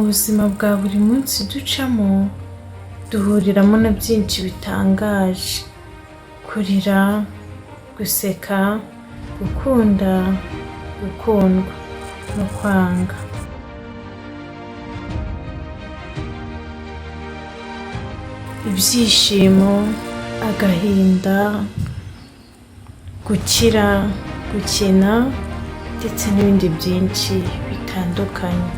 buzima bwa buri munsi ducamo duhuriramo na byinshi bitangaje: kurira, guseka, gukunda, gukundwa no kwanga. Ibyishimo, agahinda, gukira, gukina ndetse n'ibindi byinshi bitandukanye.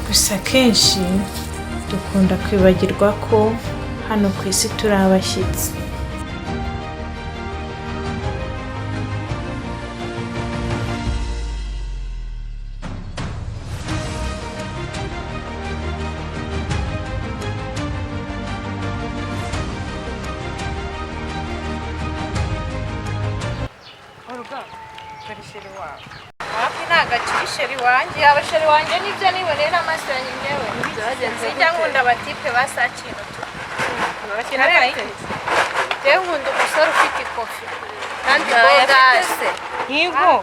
Gusa kenshi dukunda kwibagirwa ko hano ku isi turi abashyitsi. Orga, barisheri wawe. Wapi nagacisheri wanje, abasheri wanje nibyo nibonera amaso yanjye nyewe. Sijya nkunda abatipe basakino tu. Bakina bayite. Je nkunda umusore ufite ikofi. Kandi bogase. Yego.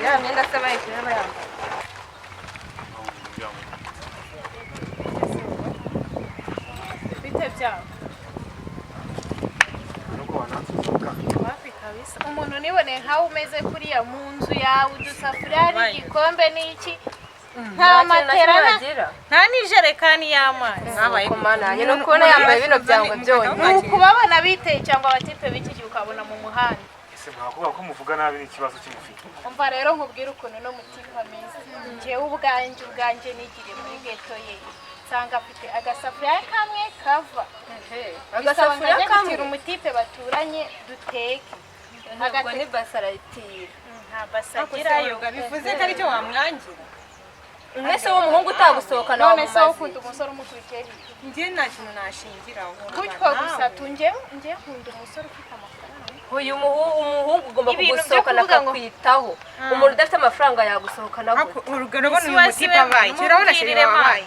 Ya myenda sabaye kiraba yamba. Bite byawe. Umuntu nibone nkawe umeze kuriya mu nzu yawe, udusafuriya n'igikombe n'iki, nta materana nta n'ijerekani y'amazi. Komana nyine ukubona yambaye bino byangwa byonyine ukubabona biteye cyangwa abatipe b'iki gihe ukabona mu muhanda. Ese mwakuvuga ko muvuga nabi n'ikibazo cy'umufite. Umva rero nkubwira ukuntu no mutipe ameze. Njyewe ubwanje nigire muri geto ye, nsanga afite agasafuriya kamwe kava. Agasafuriya kamwe umutipe baturanye duteke. ntabwo ni basarayitira. Nta basagirayo. Bivuze ko aricyo wamwangira. Mwese w'umuhungu utagusohokana wa none se ukunda umusore umutwikeri. Njye nta kintu nashingiraho. Gutyo gusa tunjye nkunda umusore ufite amafaranga. uyu umuhungu ugomba kugusohokana akakwitaho. Umuntu udafite amafaranga yagusohokana gute? Urugero bona uyu mutipe abaye. Urabona shiri wabaye.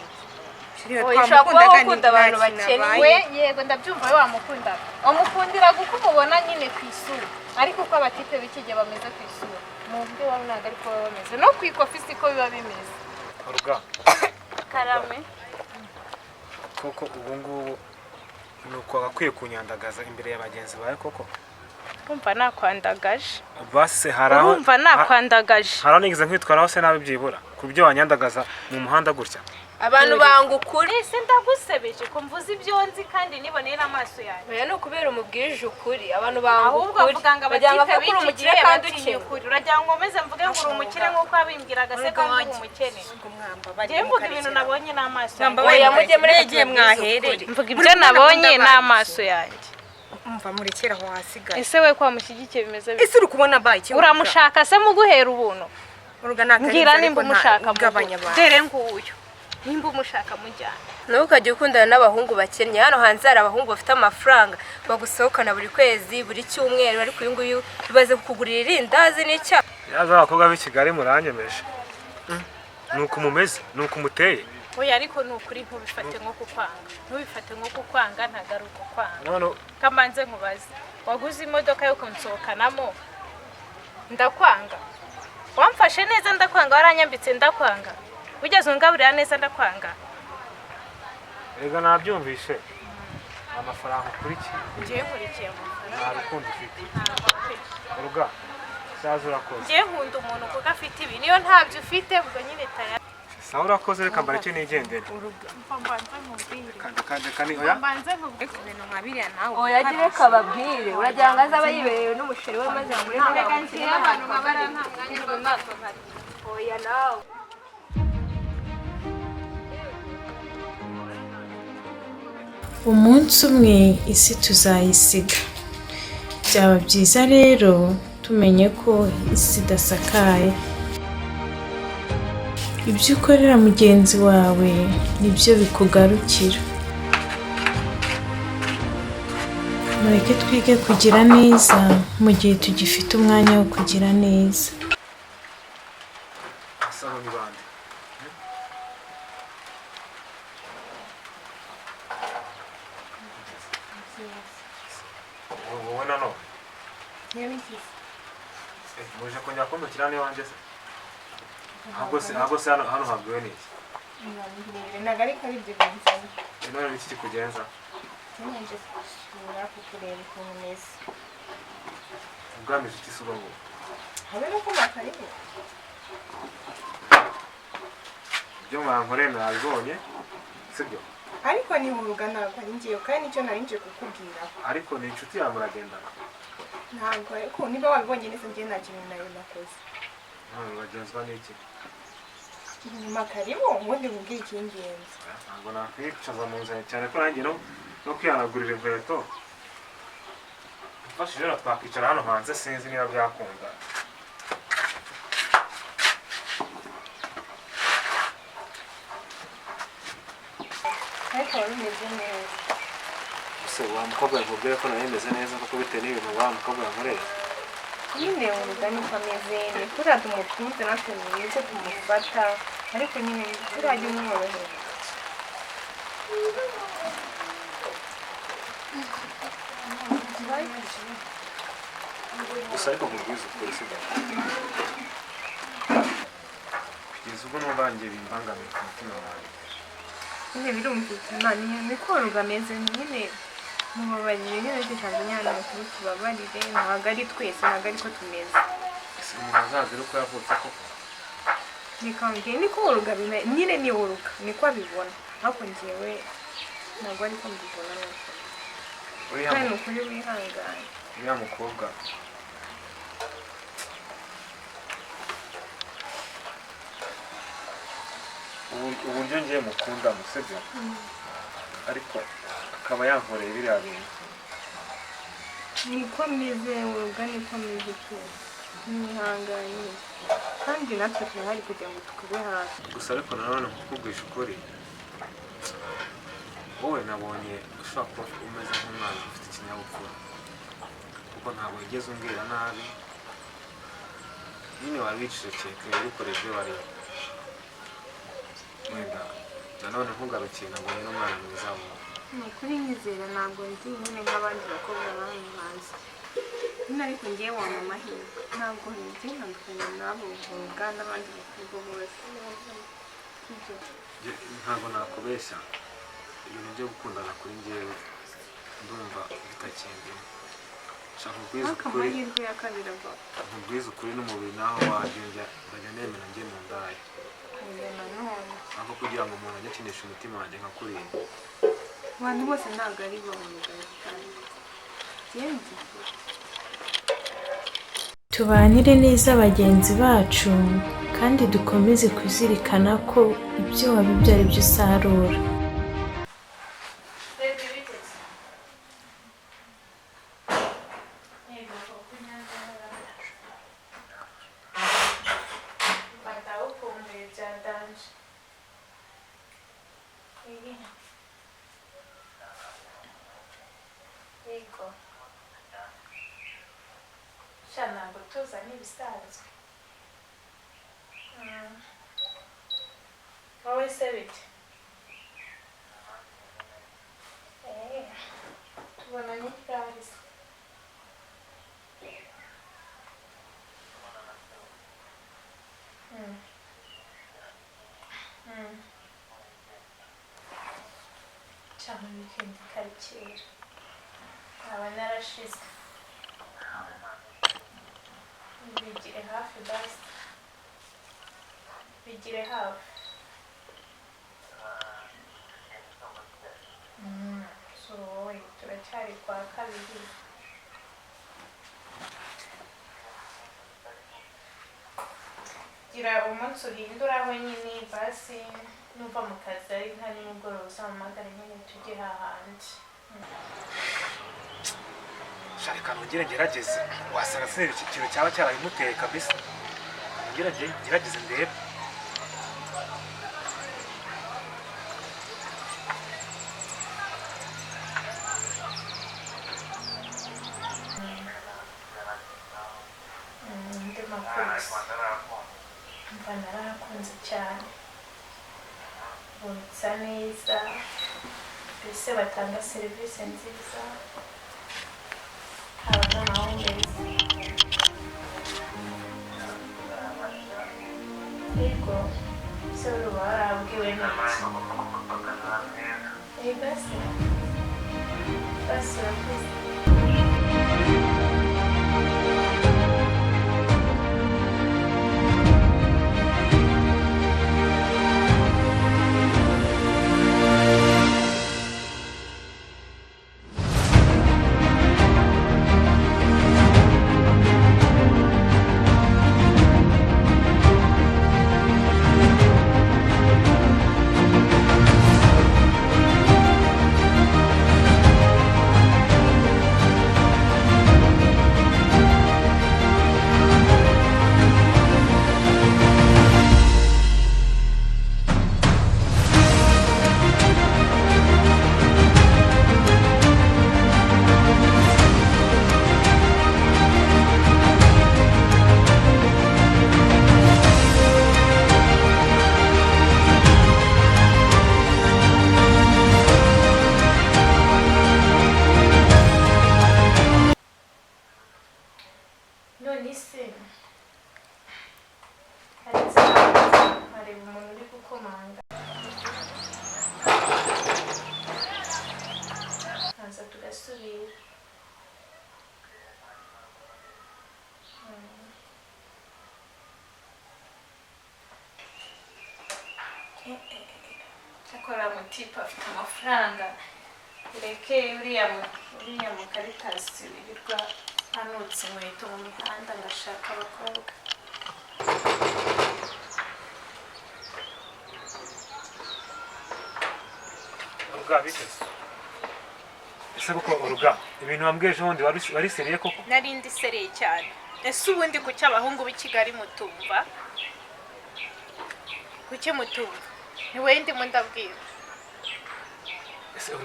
Ushaka gukunda abantu bakennye. Yego ndabyumva we wamukunda. Umukundira guko umubona nyine ku isura. Ariko uko abatipe bikije bameze ku isura. Mu byo wabonaga ariko bameze. No ku ikofi siko biba bimeze. Orga. Karame. Koko ubu ngubu nuko agakwiye kunyandagaza imbere y'abagenzi bawe koko. Umva nakwandagaje. Base haraho. Umva nakwandagaje. Haraho nigeze nkwitwaraho se nabi byibura. Kubyo wanyandagaza mu muhanda gutya. Abantu banga ukuri. Se ndagusebeje ko mvuze ibyo nzi kandi nibonera amaso yanjye. Oya no kubera umubwirije ukuri. Abantu banga ukuri. Ahubwo avuga ngo abatipe b'iki umukire kandi ukuri. Uragira ngo umeze mvuge ngo uri umukire nk'uko abimbwiraga se kandi uri umukene. Njye mvuga ibintu nabonye n'amaso yanjye. Oya mujye muri giye mwahereye. Mvuga ibyo nabonye n'amaso yanjye. Umva murekera aho hasigaye. Ese we kwa mushyigikiye bimeze bite? Ese uri kubona bayi cyo? Uramushaka se muguhera ubuntu. Ngira nimba umushaka dere nguyu. Nimba umushaka mujyana. Nawe ukajya ukundana n'abahungu bakennye. Hano hanze hari abahungu bafite amafaranga bagusohokana buri kwezi, buri cyumweru, ariko uyu nguyu bibaze kukugurira irindazi n'icya. Yaza abakobwa b'i Kigali muranyemeje. Nuko mumeze, nuko muteye. Oya ariko nukuri ntubifate nko kukwanga. Ntubifate nko kukwanga ntagaruka kwanga. None Kamanze nkubaze. Waguze imodoka yo kunsohokanamo. Ndakwanga. Wamfashe neza ndakwanga, waranyambitse ndakwanga. Ugeze ungaburira neza ndakwanga. Ega nabyumvishe. Amafaranga kuri ki? Ngiye nkurikiye amafaranga. Nta rukundo ufite. Orga. Saza urakoze. Ngiye nkunda umuntu kuko afite ibi. Niyo ntabyo ufite ubwo nyine taya. Sawa urakoze reka mbareke nigendere. Mbanza nkubwire. Kandi oya. Mbanza nkubwire. ibintu nkabiriya nawe. Oya gire kababwire. Uragira ngo azaba yibereye n'umusheri we maze ngo muri abantu mabara nta mwanya runaka hari. oya nawe. Umunsi umwe isi tuzayisiga. Byaba byiza rero tumenye ko isi idasakaye. Ibyo ukorera mugenzi wawe nibyo bikugarukira. Mureke twige kugira neza mu gihe tugifite umwanya wo kugira neza. Asaba ni bande. Wowe nano. muje kongera kumbukira niyo wanjye se ahubwo se hano habwiwe n'iki ntabwo ariko ari ibyo binzanye none n'iki kikugenza nkeneye gusura kukureba ukuntu umeze ubwamije iki se ubwo habe no kumaka rimwe ibyo mwankoreye nabibonye sibyo ariko ni Orga ntabwo ari ngewe kandi nicyo nari nje kukubwira ariko ni inshuti yawe muragendana ntabwo ariko niba wabibonye neza njye nta kintu nayo nakoze none bagenzwa n'iki nyuma karibu ubundi mubwire icy'ingenzi ntabwo nakwicaza mu nzira cyane ko nanjye no kwihanagurira inkweto mfashije rero twakwicara hano hanze sinzi niba byakunda ariko wari umeze neza ese wa mukobwa nkubwire ko nawe meze neza kuko bitewe n'ibintu wa mukobwa yankoreye nyine Orga niko ameze ni kuriya tumukunze natwe mwize tumufata ariko nyine turajya umworohera gusa ariko nkubwize ukuri sibyo kugeza ubwo n'ubangiye bimbangamiye ku mutima wanjye nyine birumvikana niko Orga ameze nyine mubabarire nyine dushaka nyine kuri tubabarire ntabwo ari twese ntabwo ariko tumeze ese umuntu azazira uko yavutse koko reka mbwira niko Orga nyine ni Orga niko abibona ariko njyewe ntabwo ariko mbibona nuko kandi ni ukuri wihangane uriya mukobwa uburyo ngiye mukunda musebyo ariko akaba yankoreye biriya bintu niko ameze Orga niko ameze cyose mwihangane kandi natwe turahari kugira ngo tukube hafi gusa ariko nanone kukubwisha ukuri wowe nabonye ushobora kuba umeze nk'umwana ufite ikinyabupfura kuko ntabwo wigeze umbwira nabi nyine wari wicecekeye ubikora ibyo wareba wenda nanone ntugarukiye nabonye n'umwana mwiza wawe ni ukuri nyizera ntabwo ndi nyine nk'abandi bakobwa bamuhanze nyine ariko ngewe wampa amahirwe ntabwo nzi ntandukanye n'abo Orga n'abandi bakobwa bose ntabwo nakubeshya ibintu byo gukundana kuri njyewe ndumva bitakindimo shaka ubwiza ukuri amahirwe ya kabiri ava ubwiza ukuri n'umubiri naho wagenda ndajya nemera njye mu ndaya aho kugira ngo umuntu ajye akinisha umutima wanjye nka kuriya abantu bose ntabwo ari bamugaye kandi njyewe tubanire neza bagenzi bacu kandi dukomeze kuzirikana ko ibyo wabibyara ibyo usarura ntabwo tuza n'ibisanzwe wowe se bite tubona n'igare se cyane wikendi kari kera nkaba narashize bigire hafi basi bigire hafi so wowe turacyari kwa kabiri gira umunsi uhinduraho nyine basi nuva mu kazi ari nka nimugoroba uzampamagare nyine tujye hahandi reka nongere ngerageze wasanga sinzi ikintu cyaba cyarabimuteye kabisa ngerageze ndebe ndi makurusi mva narahakunze cyane butsa neza mbese batanga serivisi nziza haba n'amahumbezi Yego. Se uba warabwiwe n'iki? Basi. Basi urakoze. None se hareba umuntu uri gukomanga haza tugasubira cyakora mutipe afite amafaranga ureke uriya mukaritasi wirirwa anutse inkweto mu mihanda ngashaka abakobwa. Orga biteze. Ese kuko Orga ibintu wambwiye ubundi wari seriye koko? Nari ndi sereye cyane. Ese ubundi kuki abahungu b'i Kigali mutumva? Kuki mutumva? Ni wowe ndimo ndabwira.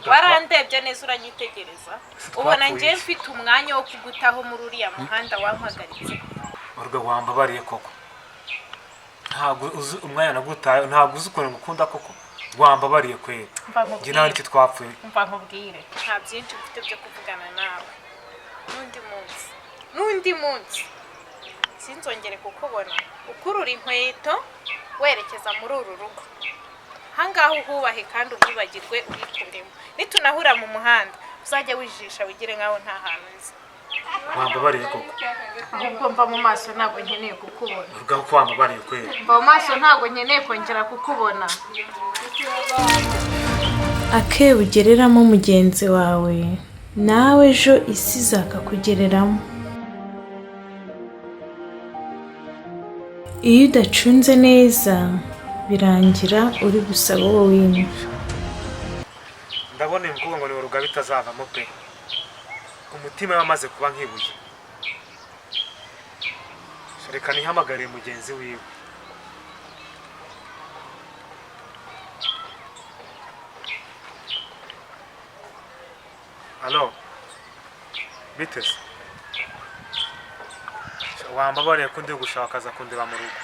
Warandebye neza uranyitegereza. Ubona ngiye mfite umwanya wo kugutaho muri uriya muhanda wampagaritse. Orga wambabariye koko. Ntabwo uzi umwanya nagutaye, ntabwo uzi ukuntu ngukunda koko. Wambabariye kwera. Ngi nawe iki twapfuye. Mva nkubwire. Nta byinshi mfite byo kuvugana nawe. Nundi munsi. Sinzongere kukubona. Ukurura inkweto werekeza muri uru rugo. Hangaho uhubahe kandi ubibagirwe urikuremo. Nitunahura mu muhanda uzajya wijisha wigire nkaho nta hantu nzi. Wambabariye koko. Ahubwo mva mu maso ntabwo nkeneye kukubona. Orga ko wambabariye kwera. Mva mu maso ntabwo nkeneye kongera kukubona. Ake ugereramo mugenzi wawe nawe ejo isi izakakugereramo. Iyo udacunze neza birangira uri gusaba wowe wimwe. Ndabona imvugo ngo ni Orga bitazavamo pe. Umutima wamaze kuba nk'ibuye. Reka nihamagare mugenzi wiwe. Allo. Biteze. Wambabariye ko ndi gushaka aza kundeba mu rugo.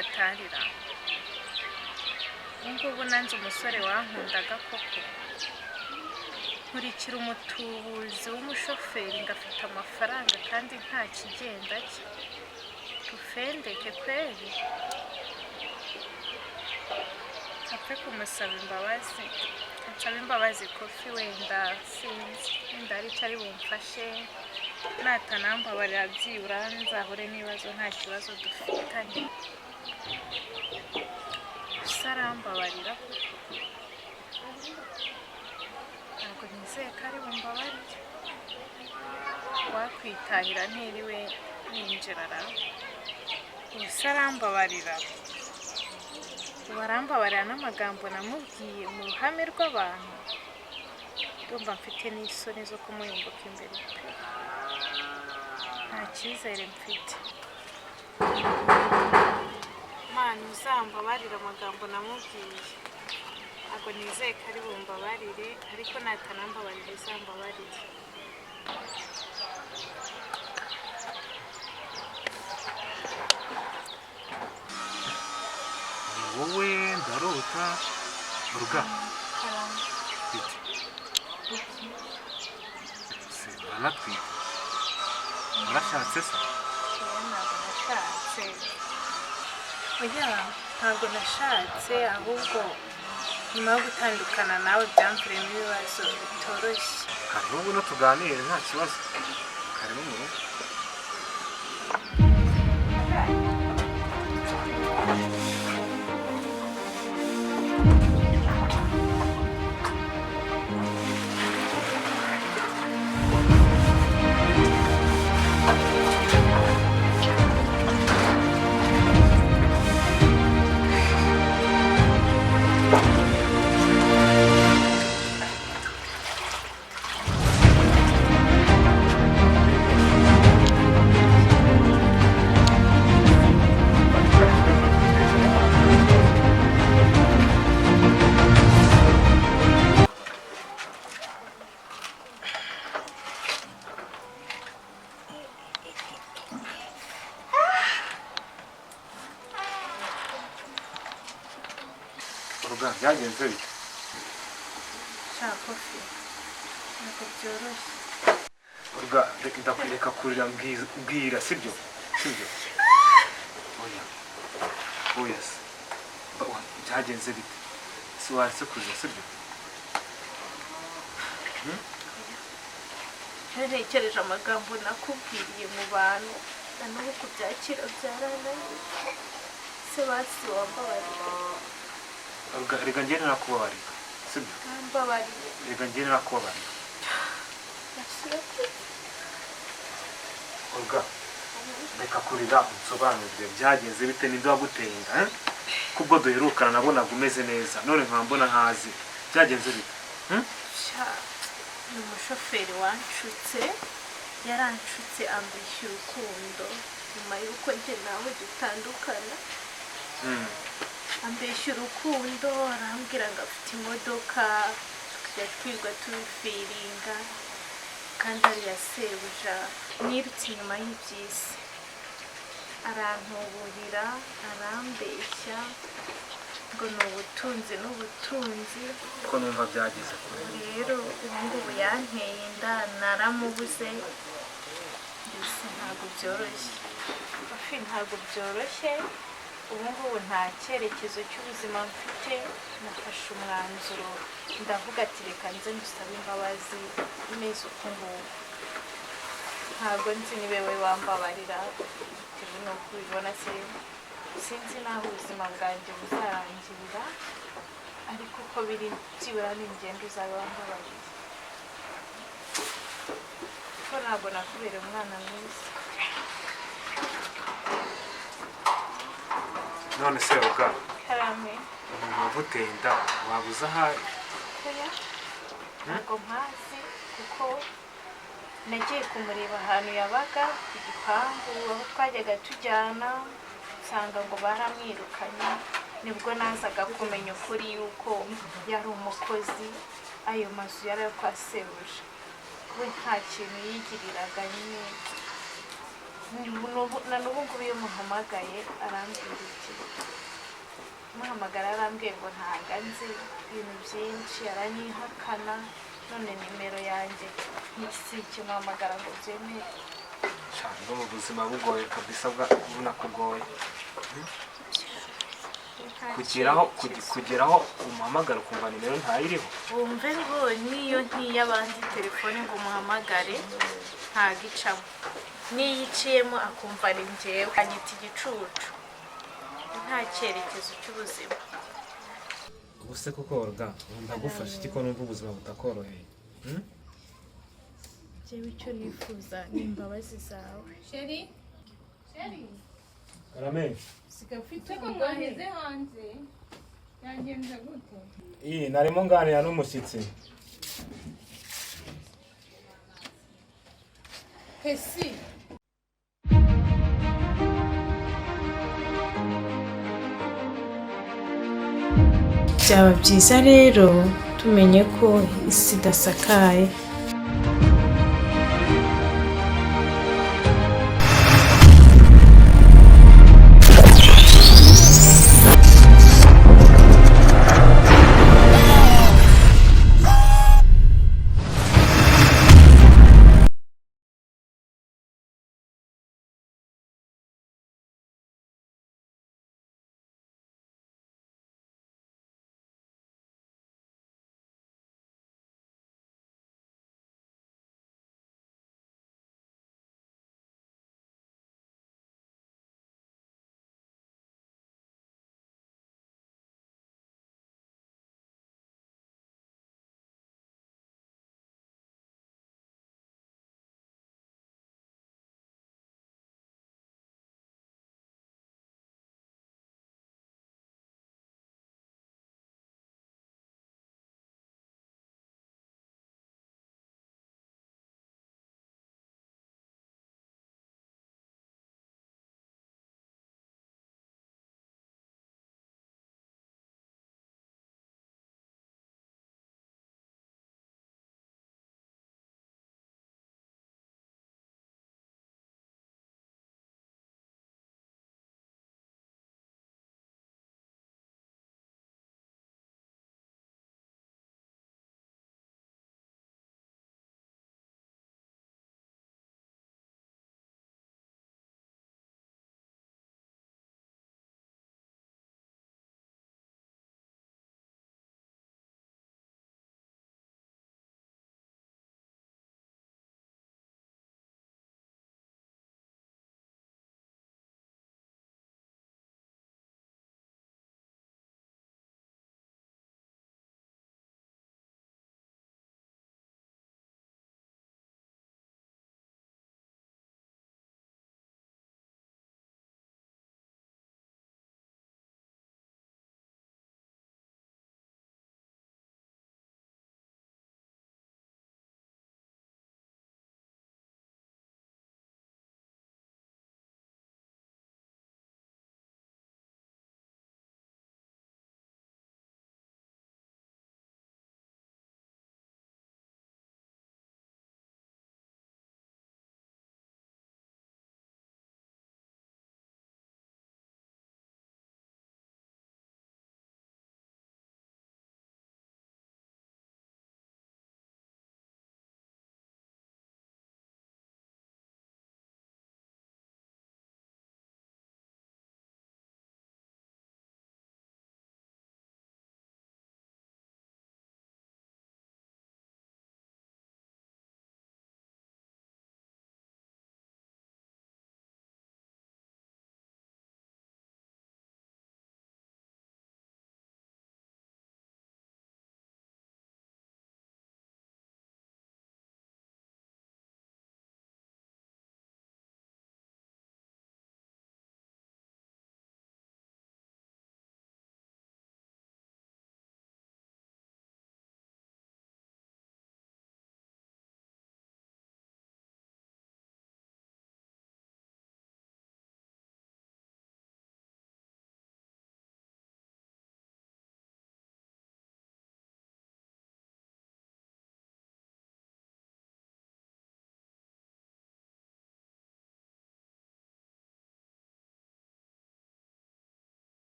atarira. Ngubu nanze umusore wankundaga koko. Nkurikira umutubuzi w'umushoferi ngafite amafaranga kandi nta kigenda cye. Tufendeke kweli. Apfe kumusaba imbabazi. Nsaba imbabazi kofi wenda sinzi. Wenda ari cyo ari bumfashe. natanambabarira byibura nzahure n'ibibazo nta kibazo dufitanye. Gusa arambabarira ntabwo nizeye ko ari bumbabarire. Wakwitahira ntiriwe ninjirara. Gusa arambabarira. Ubu arambabarira n'amagambo namubwiye mu ruhame rw'abantu. Ndumva mfite n'isoni zo kumuyumbuka imbere pe. Nta cyizere mfite. Mana uzambabarira amagambo namubwiye. Ntabwo nizeye ko ari bumbabarire, ariko natanambabarira uzambabarire. wowe ndarota Orga se uranatwite urashatse se? Ntabwo nashatse. Oya, ntabwo nashatse, ahubwo nyuma yo gutandukana nawe byamviremo ibibazo bitoroshye. Karibu ngwino tuganire nta kibazo. Karibu mu rugo. Orga byagenze bite? Shaka kofi. Ntabwo byoroshye. Orga ndakureka kurira mbwira sibyo? Sibyo? Oya se. Byagenze bite? Si waretse kurira sibyo? Ntekereje amagambo nakubwiriye mu bantu, na n'ubu kubyakira byarananiye. Se basi wambabarira. Orga reka njye narakubabarira sibyo? Wambabarira. Reka njye narakubabarira. Orga reka kurira unsobanurire byagenze bite, ninde waguteye inda? Kubwo duherukana nabonaga umeze neza, none nkambona ntazi. Byagenze bite? Ni umushoferi wanshutse, yaranshutse ambeshya urukundo nyuma y'uko njye nawe dutandukana. Ambeshya urukundo, arambwira ngo afite imodoka, tukajya twirwa tubifiringa, kandi ari iya sebuja. Nirutse inyuma y'iby'isi, arantuburira, arambeshya ngo ni ubutunzi n'ubutunzi. Ko numva byageze kure. Rero ubu ngubu yanteye inda, naramubuze. Mbese ntabwo byoroshye. Ntabwo byoroshye. Ubu ngubu nta cyerekezo cy'ubuzima mfite. Nafashe umwanzuro, ndavuga ati reka nze ngusabe imbabazi neza uko ngubu. Ntabwo nzi niba we wambabarira bitewe n'uko ubibona. Sinzi n'aho ubuzima bwanjye buzarangirira, ariko uko biri byibura n'ingendo uzaba wambabarira. Kuko ntabwo nakubereye umwana mwiza. None se Orga Karame. umuntu waguteye inda wabuze ahari? Oya, ntabwo mpazi kuko nagiye kumureba ahantu yabaga ku gipangu aho twajyaga tujyana, nsanga ngo baramwirukanye. Nibwo nazaga kumenya ukuri yuko yari umukozi, ayo mazu yari ayo kwa sebuja. We nta kintu yigiriraga nyine. Na n'ubu ngubu iyo muhamagaye arambwira iki? Muhamagara arambwiye ngo ntabwo anzi ibintu byinshi, aranyihakana. None nimero yanjye si ikimuhamagara ngo byemere. Cyane mu buzima bugoye kabisa bunakugoye. Kugeraho umuhamagara ukumva nimero ntayiriho. Wumve ngo niyo ntiyabandi telefone ngo umuhamagare, ntagicamo n'iyo iciyemo akumva ari njyewe anyita igicucu nta cyerekezo cy'ubuzima. ubuse koko Orga ndagufasha iki ko numva ubuzima butakoroheye? Jewe icyo nifuza ni imbabazi zawe. Sheri Karame siga ufite umugore hanze yagenze gute? narimo nganira n'umushyitsi. Pesi byaba byiza rero tumenye ko isi idasakaye.